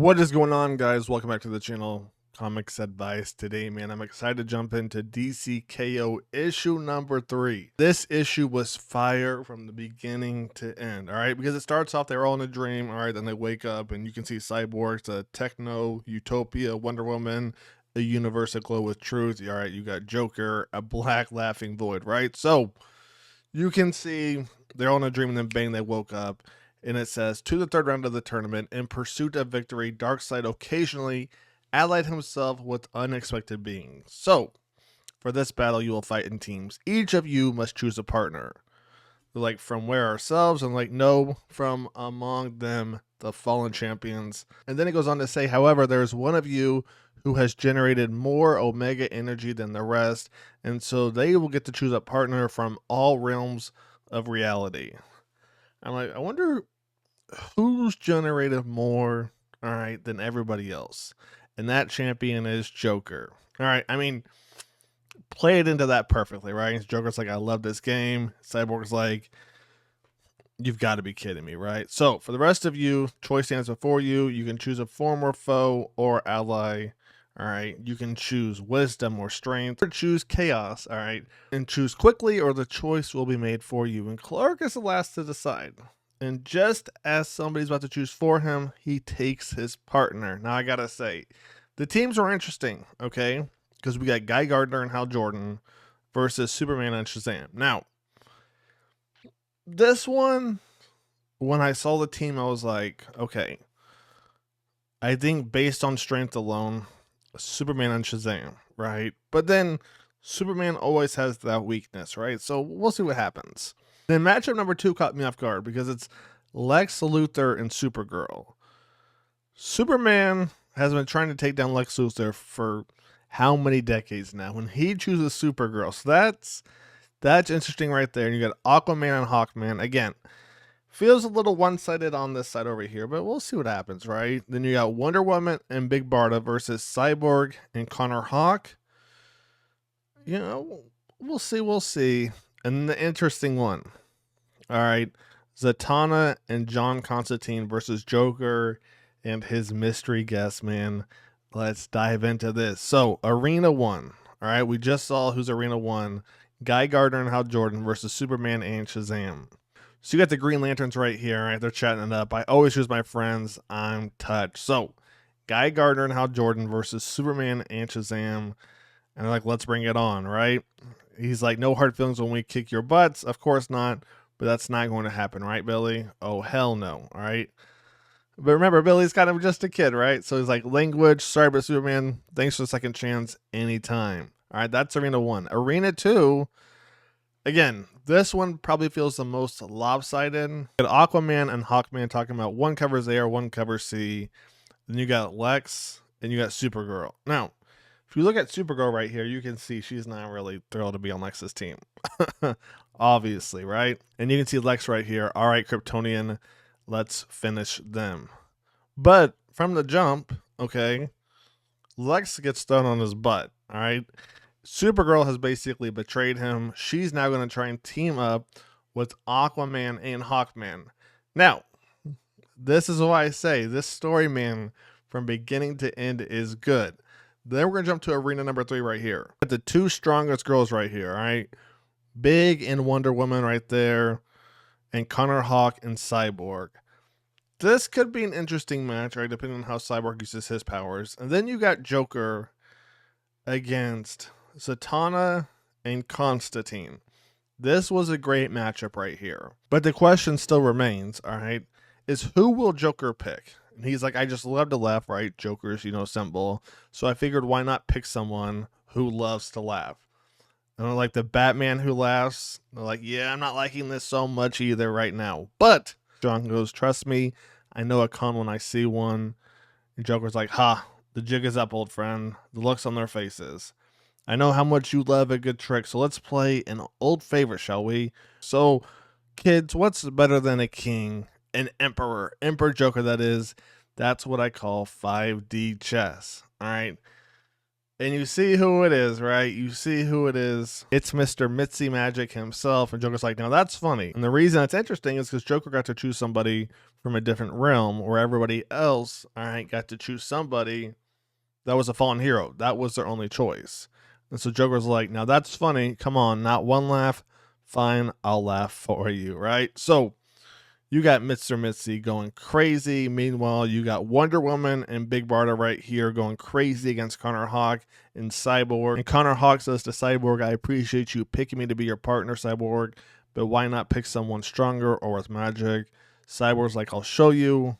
What is going on, guys? Welcome back to the channel. Comics Advice. Today, man, I'm excited to jump into DC K.O. issue number 3. This issue was fire from the beginning to end, all right? Because it starts off, they're all in a dream, all right? Then they wake up and you can see cyborgs, a techno utopia, Wonder Woman, a universe aglow with truth. All right, you got Joker, a black laughing void, right? So you can see they're all in a dream and then bang, they woke up. And it says, to the third round of the tournament, in pursuit of victory, Darkseid occasionally allied himself with unexpected beings. So, for this battle, you will fight in teams. Each of you must choose a partner. They're like, from where ourselves? And like, no, from among them, the fallen champions. And then it goes on to say, however, there's one of you who has generated more Omega energy than the rest, and so they will get to choose a partner from all realms of reality. I'm like, I wonder who's generated more, all right, than everybody else. And that champion is Joker. All right, I mean, play it into that perfectly, right? Joker's like, I love this game. Cyborg's like, you've got to be kidding me, right? So for the rest of you, choice stands before you. You can choose a former foe or ally. All right, you can choose wisdom or strength, or choose chaos. All right, and choose quickly, or the choice will be made for you. And Clark is the last to decide. And just as somebody's about to choose for him, he takes his partner. Now I gotta say, the teams are interesting, okay? Because we got Guy Gardner and Hal Jordan versus Superman and Shazam. Now, this one, when I saw the team, I was like, okay, I think based on strength alone, Superman and Shazam, right? But then Superman always has that weakness, right? So we'll see what happens. Then matchup number 2 caught me off guard because it's Lex Luthor and Supergirl. Superman has been trying to take down Lex Luthor for how many decades now? When he chooses Supergirl, so that's interesting right there. And you got Aquaman and Hawkman again. Feels a little one-sided on this side over here, but we'll see what happens, right? Then you got Wonder Woman and Big Barda versus Cyborg and Connor Hawk. You know, we'll see. And the interesting one, all right, Zatanna and John Constantine versus Joker and his mystery guest, man. Let's dive into this. So, Arena 1. All right, we just saw who's Arena 1. Guy Gardner and Hal Jordan versus Superman and Shazam. So you got the Green Lanterns right here, right? They're chatting it up. I always choose my friends. I'm touched. So, Guy Gardner and Hal Jordan versus Superman and Shazam. And they're like, let's bring it on, right? He's like, no hard feelings when we kick your butts. Of course not. But that's not going to happen, right, Billy? Oh, hell no, all right? But remember, Billy's kind of just a kid, right? So he's like, language, sorry, but Superman, thanks for the second chance anytime. All right, that's Arena 1. Arena 2, again, this one probably feels the most lopsided. Got Aquaman and Hawkman talking about one covers air, one covers sea. Then you got Lex, and you got Supergirl. Now, if you look at Supergirl right here, you can see she's not really thrilled to be on Lex's team. Obviously, right? And you can see Lex right here. All right, Kryptonian, let's finish them. But from the jump, okay, Lex gets thrown on his butt, all right? Supergirl has basically betrayed him. She's now going to try and team up with Aquaman and Hawkman. Now, this is why I say this story, man, from beginning to end is good. Then we're going to jump to Arena number 3 right here. The two strongest girls right here, all right? Big and Wonder Woman right there, and Connor Hawk and Cyborg. This could be an interesting match, right? Depending on how Cyborg uses his powers. And then you got Joker against Zatanna and Constantine. This was a great matchup right here. But the question still remains, all right, is who will Joker pick? And he's like, I just love to laugh, right? Joker's, symbol. So I figured why not pick someone who loves to laugh? And like the Batman who laughs, they're like, yeah, I'm not liking this so much either right now. But John goes, trust me, I know a con when I see one. And Joker's like, ha, the jig is up, old friend. The looks on their faces. I know how much you love a good trick, so let's play an old favorite, shall we? So, kids, what's better than a king? An emperor. Emperor Joker, that is. That's what I call 5D chess. All right. And you see who it is, right? You see who it is. It's Mr. Mitzi Magic himself. And Joker's like, now that's funny. And the reason it's interesting is because Joker got to choose somebody from a different realm where everybody else, all right, got to choose somebody that was a fallen hero. That was their only choice. And so Joker's like, now that's funny. Come on, not one laugh. Fine, I'll laugh for you, right? So you got Mr. Mitzi going crazy. Meanwhile, you got Wonder Woman and Big Barda right here going crazy against Connor Hawk and Cyborg. And Connor Hawk says to Cyborg, I appreciate you picking me to be your partner, Cyborg, but why not pick someone stronger or with magic? Cyborg's like, I'll show you.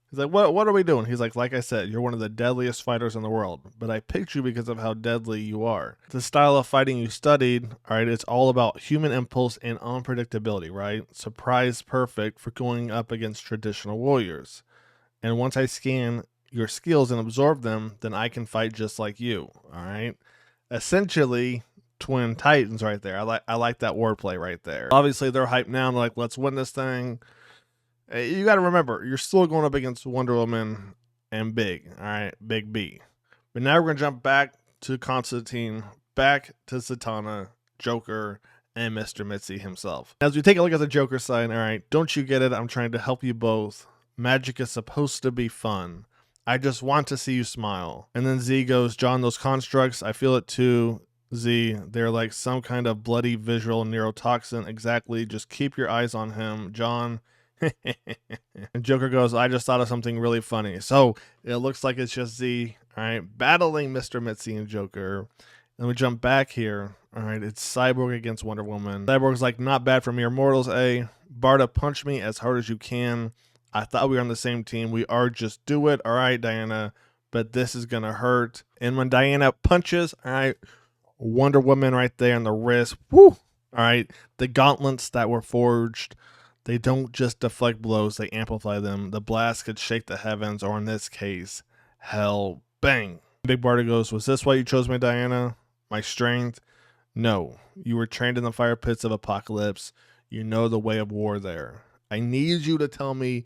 He's like, what are we doing? He's like I said, you're one of the deadliest fighters in the world, but I picked you because of how deadly you are. The style of fighting you studied, all right, it's all about human impulse and unpredictability, right? Surprise perfect for going up against traditional warriors. And once I scan your skills and absorb them, then I can fight just like you, all right? Essentially, twin titans right there. I like that wordplay right there. Obviously, they're hyped now. They're like, let's win this thing. You got to remember, you're still going up against Wonder Woman and Big, all right, Big B. But now we're going to jump back to Constantine, back to Zatanna, Joker, and Mr. Mitzi himself. As we take a look at the Joker side, all right, don't you get it? I'm trying to help you both. Magic is supposed to be fun. I just want to see you smile. And then Z goes, John, those constructs, I feel it too. Z, they're like some kind of bloody visual neurotoxin. Exactly. Just keep your eyes on him, John. And Joker goes, I just thought of something really funny. So it looks like it's just Z, all right, battling Mr. Mitzi and Joker. Then we jump back here. All right, it's Cyborg against Wonder Woman. Cyborg's like, not bad for mere mortals, eh? Barda, punch me as hard as you can. I thought we were on the same team. We are, just do it. All right, Diana, but this is going to hurt. And when Diana punches, all right, Wonder Woman right there on the wrist. Woo! All right, the gauntlets that were forged, they don't just deflect blows, they amplify them. The blast could shake the heavens, or in this case, hell, bang. Big Barda goes, was this why you chose me, Diana? My strength? No. You were trained in the fire pits of Apocalypse. You know the way of war there. I need you to tell me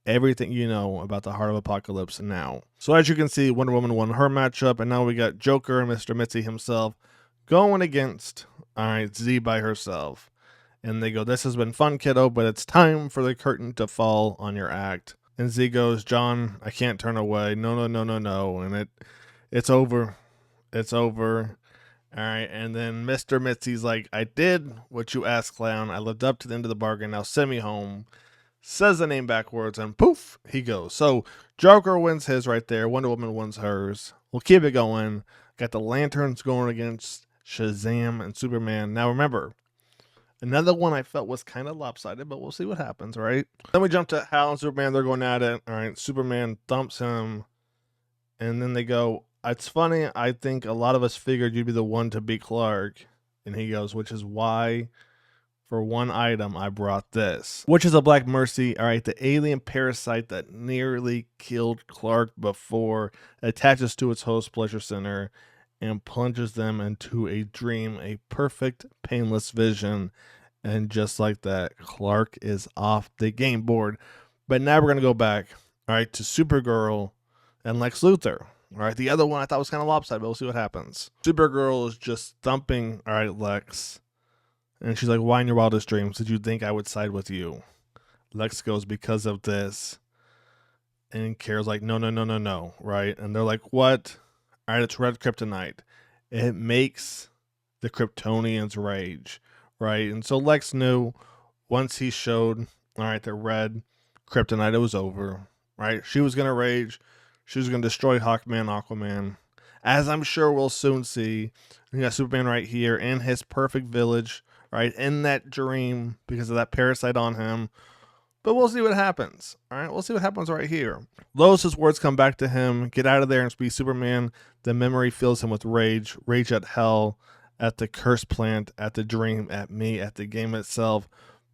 everything you know about the heart of Apocalypse now. So as you can see, Wonder Woman won her matchup, and now we got Joker and Mr. Mitzi himself going against, all right, Z by herself. And they go, this has been fun, kiddo, but it's time for the curtain to fall on your act. And Z goes, John, I can't turn away. No. And it's over. It's over. All right. And then Mr. Mitzi's like, I did what you asked, clown. I lived up to the end of the bargain. Now send me home. Says the name backwards, and poof, he goes. So Joker wins his right there. Wonder Woman wins hers. We'll keep it going. Got the Lanterns going against Shazam and Superman. Now remember, another one I felt was kind of lopsided, but we'll see what happens, right? Then we jump to Hal and Superman. They're going at it. All right, Superman thumps him. And then they go, it's funny. I think a lot of us figured you'd be the one to beat Clark. And he goes, which is why, for one item, I brought this. Which is a Black Mercy. All right, the alien parasite that nearly killed Clark before attaches to its host pleasure center and plunges them into a dream, a perfect, painless vision. And just like that, Clark is off the game board. But now we're going to go back, all right, to Supergirl and Lex Luthor. All right, the other one I thought was kind of lopsided, but we'll see what happens. Supergirl is just thumping, all right, Lex. And she's like, why in your wildest dreams did you think I would side with you? Lex goes, because of this. And Kara's like, no, right? And they're like, what? All right, it's red kryptonite. It makes the Kryptonians rage, right? And so Lex knew once he showed, all right, the red kryptonite, it was over, right? She was going to rage. She was going to destroy Hawkman, Aquaman. As I'm sure we'll soon see, you got Superman right here in his perfect village, right? In that dream because of that parasite on him. But we'll see what happens. All right, we'll see what happens right here. Lois's words come back to him. Get out of there and be Superman. The memory fills him with rage. Rage at hell, at the curse plant, at the dream, at me, at the game itself,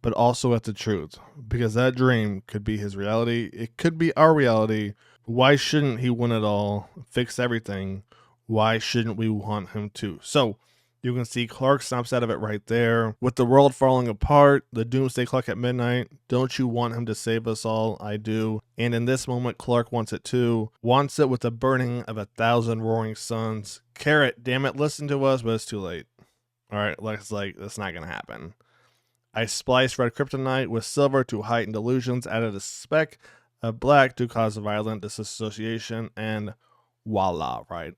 but also at the truth. Because that dream could be his reality. It could be our reality. Why shouldn't he win it all? Fix everything. Why shouldn't we want him to? So You can see Clark snaps out of it right there. With the world falling apart, the doomsday clock at midnight, don't you want him to save us all? I do. And in this moment, Clark wants it too. Wants it with the burning of 1,000 roaring suns. Carrot, damn it, listen to us, but it's too late. Alright, Lex is like, that's not gonna happen. I spliced red kryptonite with silver to heighten delusions, added a speck of black to cause violent disassociation, and voila, right?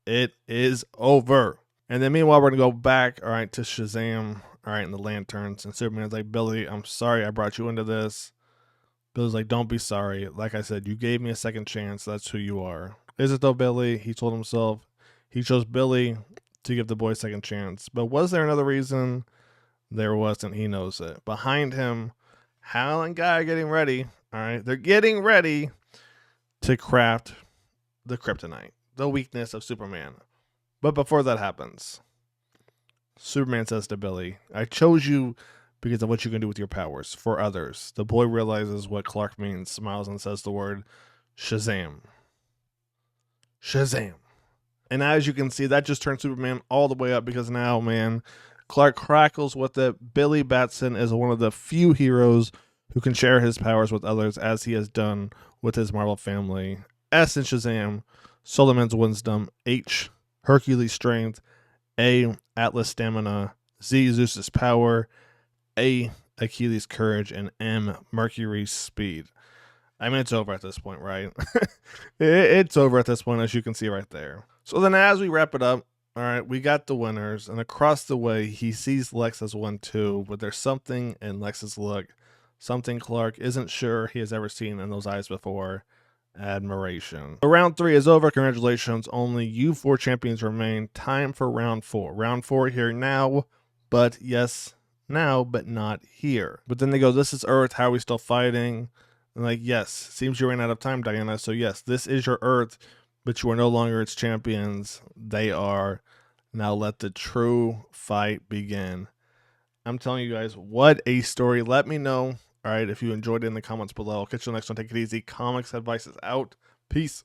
It is over. And then meanwhile, we're going to go back, all right, to Shazam, all right, and the lanterns. And Superman's like, Billy, I'm sorry I brought you into this. Billy's like, don't be sorry. Like I said, you gave me a second chance. That's who you are. Is it though, Billy? He told himself. He chose Billy to give the boy a second chance. But was there another reason? There wasn't. He knows it. Behind him, Hal and Guy are getting ready. All right, they're getting ready to craft the kryptonite, the weakness of Superman. But before that happens, Superman says to Billy, I chose you because of what you can do with your powers for others. The boy realizes what Clark means, smiles, and says the word Shazam. Shazam. And as you can see, that just turned Superman all the way up because now, man, Clark crackles with it. Billy Batson is one of the few heroes who can share his powers with others as he has done with his Marvel family. S in Shazam, Solomon's wisdom, H, Hercules' strength, A, Atlas' stamina, Z, Zeus's power, A, Achilles' courage, and M, Mercury's speed. I mean, it's over at this point, right? It's over at this point, as you can see right there. So then as we wrap it up, all right, we got the winners, and across the way, he sees Lex as one too, but there's something in Lex's look, something Clark isn't sure he has ever seen in those eyes before. Admiration. So round 3 is over. Congratulations. Only you 4 champions remain. Time for round 4. Round 4 here now, but yes, now, but not here. But then they go, this is Earth. How are we still fighting? And like, yes, seems you ran out of time, Diana. So yes, this is your Earth, but you are no longer its champions. They are. Now let the true fight begin. I'm telling you guys, what a story. Let me know. All right, if you enjoyed it in the comments below. I'll catch you next one. Take it easy. Comics Advice is out. Peace.